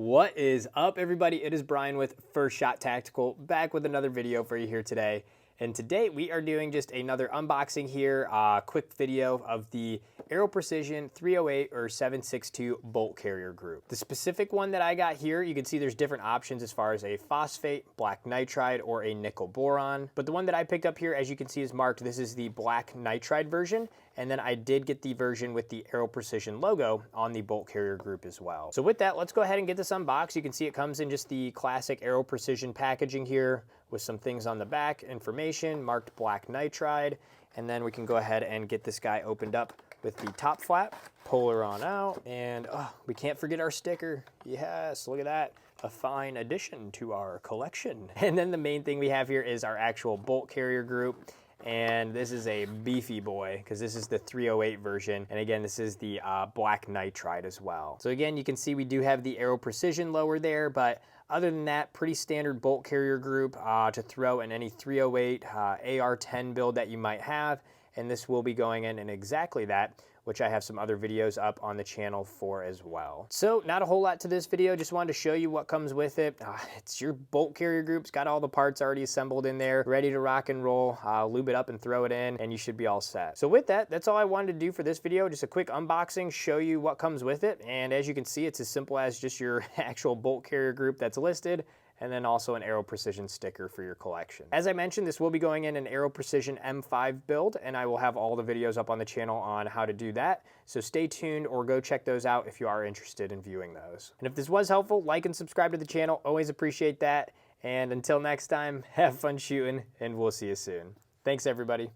What is up, everybody? It is Brian with First Shot Tactical, back with another video for you here today. And today we are doing just another unboxing here, quick video of the Aero Precision 308 or 762 bolt carrier group. The specific one that I got here, you can see there's different options as far as a phosphate, black nitride, or a nickel boron. But the one that I picked up here, as you can see, is marked. This is the black nitride version. And then I did get the version with the Aero Precision logo on the bolt carrier group as well. So with that, let's go ahead and get this unboxed. You can see it comes in just the classic Aero Precision packaging here with some things on the back, information, marked black nitride. And then we can go ahead and get this guy opened up with the top flap, pull her on out, and we can't forget our sticker. Yes, look at that. A fine addition to our collection. And then the main thing we have here is our actual bolt carrier group. And this is a beefy boy because this is the 308 version. And again, this is the black nitride as well. So again, you can see we do have the Aero Precision lower there, but other than that, pretty standard bolt carrier group to throw in any 308 AR-10 build that you might have. And this will be going in exactly that, which I have some other videos up on the channel for as well. So not a whole lot to this video, just wanted to show you what comes with it. It's your bolt carrier group. It's got all the parts already assembled in there, ready to rock and roll. Lube it up and throw it in, and you should be all set. So with that, that's all I wanted to do for this video. Just a quick unboxing, show you what comes with it. And as you can see, it's as simple as just your actual bolt carrier group that's listed, and then also an Aero Precision sticker for your collection. As I mentioned, this will be going in an Aero Precision M5 build, and I will have all the videos up on the channel on how to do that. So stay tuned or go check those out if you are interested in viewing those. And if this was helpful, like and subscribe to the channel. Always appreciate that. And until next time, have fun shooting, and we'll see you soon. Thanks, everybody.